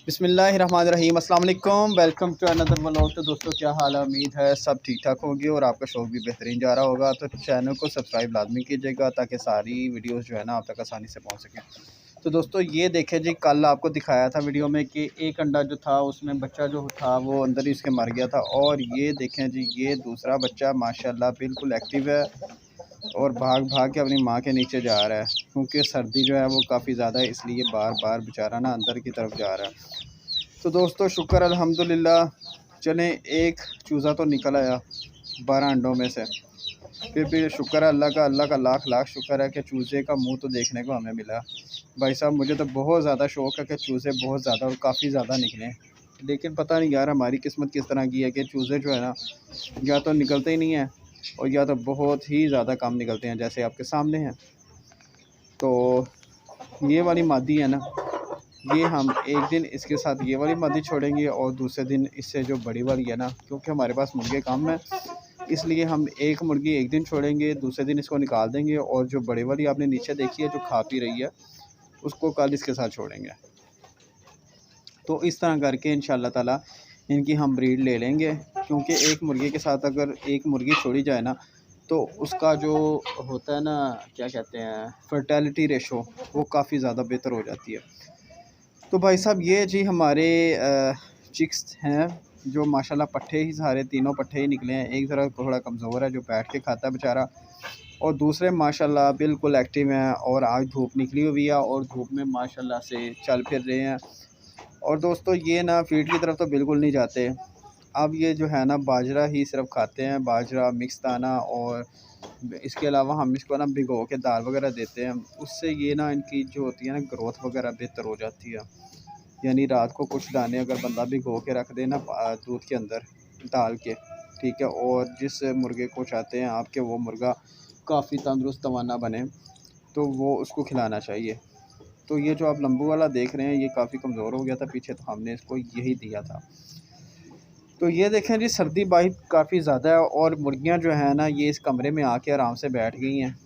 बिस्मिल्लाहिर्रहमानिर्रहीम अस्सलाम वालेकुम। Welcome to another vlog. तो दोस्तों क्या हाल है, उम्मीद है सब ठीक ठाक होगी और आपका शौक भी बेहतरीन जा रहा होगा। तो चैनल को सब्सक्राइब लाजमी कीजिएगा ताकि सारी वीडियोस जो है ना आप तक आसानी से पहुंच सकें। तो दोस्तों ये देखें जी, कल आपको दिखाया था वीडियो में कि एक अंडा जो था उसमें बच्चा जो था वो अंदर ही इसके मर गया था। और ये देखें जी, ये दूसरा बच्चा माशाल्लाह बिल्कुल एक्टिव है और भाग भाग के अपनी माँ के नीचे जा रहा है, क्योंकि सर्दी जो है वो काफ़ी ज़्यादा है, इसलिए बार बार बेचारा ना अंदर की तरफ जा रहा है। तो दोस्तों शुक्र अल्हम्दुलिल्लाह, चलें एक चूज़ा तो निकल आया 12 अंडों में से। फिर भी शुक्र है अल्लाह का, अल्लाह का लाख लाख शुक्र है कि चूज़े का मुंह तो देखने को हमें मिला। भाई साहब मुझे तो बहुत ज़्यादा शौक़ है कि चूज़े बहुत ज़्यादा और काफ़ी ज़्यादा निकलें, लेकिन पता नहीं यार हमारी किस्मत किस तरह की है कि चूज़े जो है ना या तो निकलते ही नहीं हैं और या तो बहुत ही ज़्यादा कम निकलते हैं, जैसे आपके सामने हैं। तो ये वाली मादी है ना, ये हम एक दिन इसके साथ ये वाली मादी छोड़ेंगे और दूसरे दिन इससे जो बड़ी वाली है ना, क्योंकि हमारे पास मुर्गे कम हैं इसलिए हम एक मुर्गी एक दिन छोड़ेंगे, दूसरे दिन इसको निकाल देंगे और जो बड़े वाली आपने नीचे देखी है जो खा पी रही है उसको कल इसके साथ छोड़ेंगे। तो इस तरह करके इंशाल्लाह ताला इनकी हम ब्रीड ले लेंगे, क्योंकि एक मुर्गी के साथ अगर एक मुर्गी छोड़ी जाए ना तो उसका जो होता है ना, क्या कहते हैं, फर्टिलिटी रेशो, वो काफ़ी ज़्यादा बेहतर हो जाती है। तो भाई साहब ये जी हमारे चिक्स हैं जो माशाल्लाह पट्ठे ही सारे तीनों पट्ठे ही निकले हैं। एक ज़रा थोड़ा कमज़ोर है जो बैठ के खाता है बेचारा, और दूसरे माशाल्लाह बिल्कुल एक्टिव हैं और आज धूप निकली हुई है और धूप में माशाल्लाह से चल फिर रहे हैं। और दोस्तों ये ना फीड की तरफ तो बिल्कुल नहीं जाते। अब ये जो है ना बाजरा ही सिर्फ खाते हैं, बाजरा, मिक्स दाना, और इसके अलावा हम इसको ना भिगो के दाल वगैरह देते हैं। उससे ये ना इनकी जो होती है ना ग्रोथ वगैरह बेहतर हो जाती है। यानी रात को कुछ दाने अगर बंदा भिगो के रख देना दूध के अंदर डाल के, ठीक है, और जिस मुर्गे को चाहते हैं आपके वो मुर्गा काफ़ी तंदुरुस्त तवाना बने तो वो उसको खिलाना चाहिए। तो ये जो आप लंबू वाला देख रहे हैं ये काफ़ी कमज़ोर हो गया था पीछे, तो हमने इसको यही दिया था। तो ये देखें जी, सर्दी बाहर काफ़ी ज़्यादा है और मुर्गियां जो है ना ये इस कमरे में आके आराम से बैठ गई हैं,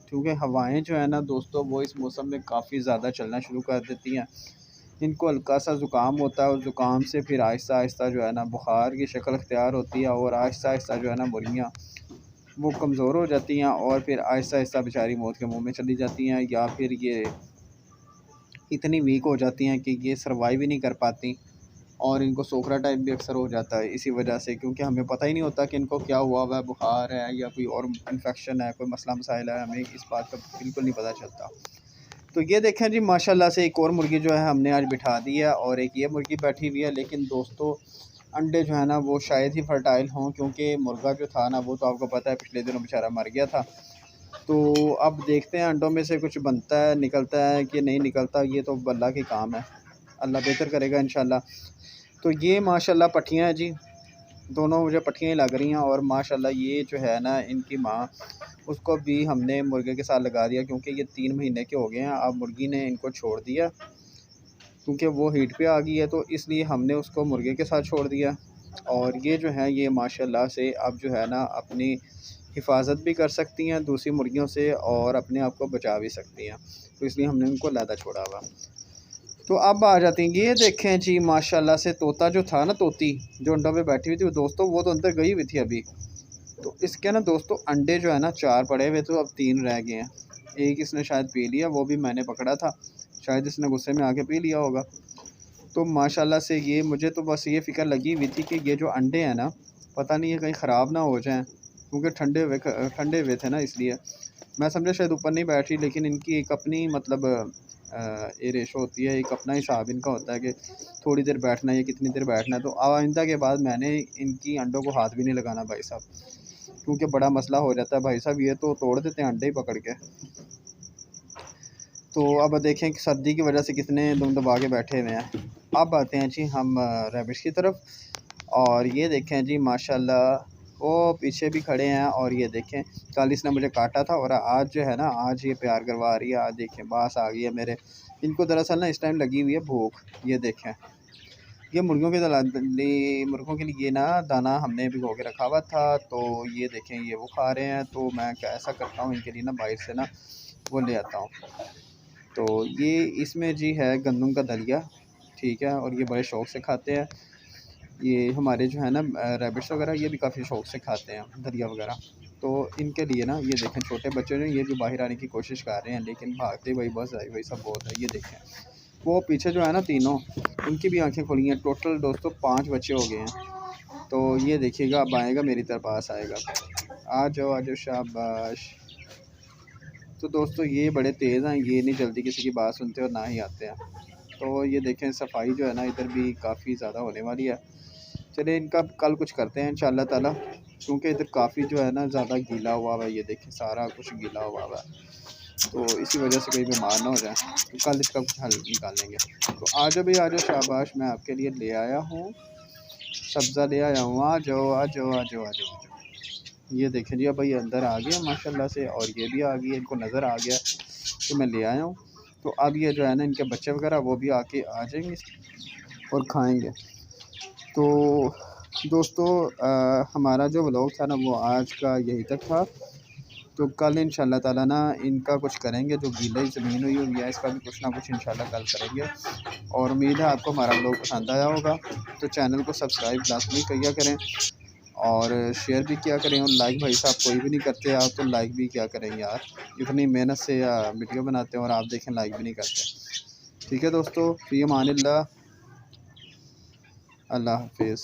क्योंकि हवाएं जो है ना दोस्तों वो इस मौसम में काफ़ी ज़्यादा चलना शुरू कर देती हैं। इनको हल्का सा ज़ुकाम होता है और ज़ुकाम से फिर आहिस्ता आहिस्ता जो है ना बुखार की शक्ल अख्तियार होती है और आहिस्ता आहिस्ता जो है ना मुर्गियाँ वो कमज़ोर हो जाती हैं और फिर आहिस्ता आहिस्ता बेचारी मौत के मुंह में चली जाती हैं, या फिर ये इतनी वीक हो जाती हैं कि ये सर्वाइव ही नहीं कर पाती और इनको सोखरा टाइप भी अक्सर हो जाता है इसी वजह से, क्योंकि हमें पता ही नहीं होता कि इनको क्या हुआ है, बुखार है या कोई और इन्फेक्शन है, कोई मसला मसाइल है, हमें इस बात का बिल्कुल नहीं पता चलता। तो ये देखें जी माशाल्लाह से एक और मुर्गी जो है हमने आज बिठा दी है और एक ये मुर्गी बैठी हुई है। लेकिन दोस्तों अंडे जो है ना वो शायद ही फर्टाइल हों, क्योंकि मुर्गा जो था ना वो तो आपको पता है पिछले दिनों बेचारा मर गया था। तो अब देखते हैं अंडों में से कुछ बनता है, निकलता है कि नहीं निकलता, ये तो अल्लाह के काम है, अल्लाह बेहतर करेगा इंशाल्लाह। तो ये माशाल्लाह पट्ठियाँ हैं जी, दोनों मुझे पट्ठियाँ ही लग रही हैं और माशाल्लाह ये जो है ना इनकी माँ, उसको भी हमने मुर्गे के साथ लगा दिया, क्योंकि ये 3 महीने के हो गए हैं। अब मुर्गी ने इनको छोड़ दिया क्योंकि वो हीट पे आ गई है, तो इसलिए हमने उसको मुर्गे के साथ छोड़ दिया। और ये जो है ये माशाल्लाह से अब जो है ना अपनी हिफाजत भी कर सकती हैं दूसरी मुर्गियों से और अपने आप को बचा भी सकती हैं, तो इसलिए हमने उनको अलहदा छोड़ा हुआ। तो अब आ जाती हैं, ये देखें जी माशाल्लाह से तोता जो था ना, तोती जो अंडों पे बैठी हुई थी दोस्तों, वो तो अंदर गई हुई थी अभी। तो इसके ना दोस्तों अंडे जो है ना 4 पड़े हुए, तो अब 3 रह गए हैं। एक इसने शायद पी लिया, वो भी मैंने पकड़ा था, शायद इसने गुस्से में आके पी लिया होगा। तो माशाल्लाह से ये मुझे तो बस ये फ़िक्र लगी हुई थी कि ये जो अंडे हैं ना पता नहीं ये कहीं ख़राब ना हो जाएं, क्योंकि ठंडे हुए थे ना, इसलिए मैं समझा शायद ऊपर नहीं बैठ रही। लेकिन इनकी एक अपनी मतलब ये रेशो होती है, एक अपना हिसाब इनका होता है कि थोड़ी देर बैठना है या कितनी देर बैठना है। तो आइंदा के बाद मैंने इनकी अंडों को हाथ भी नहीं लगाना भाई साहब, क्योंकि बड़ा मसला हो जाता है भाई साहब, ये तो तोड़ देते हैं अंडे ही पकड़ के। तो अब देखें कि सर्दी की वजह से कितने दुम दबा के बैठे हुए हैं। अब आते हैं जी हम रैबिट्स की तरफ, और ये देखें जी माशाल्लाह वो पीछे भी खड़े हैं। और ये देखें कल इसने मुझे काटा था और आज जो है ना आज ये प्यार करवा रही है। आज देखें बास आ गई है मेरे। इनको दरअसल ना इस टाइम लगी हुई है भूख। ये देखें ये मुर्गों के लिए ना दाना हमने भिगो के रखा हुआ था, तो ये देखें ये वो खा रहे हैं। तो मैं क्या ऐसा करता हूँ इनके लिए ना बाहर से ना वो ले आता हूँ। तो ये इसमें जी है गंदम का दलिया, ठीक है, और ये बड़े शौक़ से खाते हैं। ये हमारे जो है ना रैबिट्स वगैरह ये भी काफ़ी शौक़ से खाते हैं दरिया वगैरह। तो इनके लिए ना ये देखें छोटे बच्चे जो ये भी बाहर आने की कोशिश कर रहे हैं, लेकिन भागते वही बस आई वही सब बहुत है। ये देखें वो पीछे जो है ना तीनों, उनकी भी आंखें खुली हैं। टोटल दोस्तों 5 बच्चे हो गए हैं। तो ये देखिएगा अब आएगा मेरी तरफ, पास आएगा। आ जाओ शाबाश। तो दोस्तों ये बड़े तेज़ हैं, ये नहीं जल्दी किसी की बात सुनते और ना ही आते हैं। तो ये देखें सफाई जो है ना इधर भी काफ़ी ज़्यादा होने वाली है। चलिए इनका कल कुछ करते हैं इंशाल्लाह ताला, क्योंकि इधर काफ़ी जो है ना ज़्यादा गीला हुआ हुआ है। ये देखें सारा कुछ गीला हुआ हुआ है, तो इसी वजह से कोई बीमार ना हो जाए। तो कल इसका कुछ हल निकालेंगे। तो आ जाओ भाई आ जाओ, शाबाश, मैं आपके लिए ले आया हूँ, सब्ज़ा ले आया हूँ। आ जाओ आ जाओ आ जाओ आ जाओ। ये देखें जी अब भाई अंदर आ गया माशाल्लाह से, और ये भी आ गई, इनको नज़र आ गया तो मैं ले आया हूँ। तो अब ये जो है ना इनके बच्चे वगैरह वो भी आके आ जाएंगे और खाएंगे। तो दोस्तों हमारा जो व्लॉग था ना वो आज का यही तक था। तो कल इंशाल्लाह ताला ना इनका कुछ करेंगे, जो गीली ज़मीन हुई हुई है इसका भी कुछ ना कुछ इंशाल्लाह कल करेंगे। और उम्मीद है आपको हमारा व्लॉग पसंद आया होगा। तो चैनल को सब्सक्राइब लाज़मी किया करें और शेयर भी किया करें, और लाइक भाई साहब कोई भी नहीं करते आप, तो लाइक भी क्या करें यार, इतनी मेहनत से वीडियो बनाते हैं और आप देखें लाइक भी नहीं करते। ठीक है दोस्तों, फ़ी अमानिल्लाह, अल्लाह हाफ़िज़।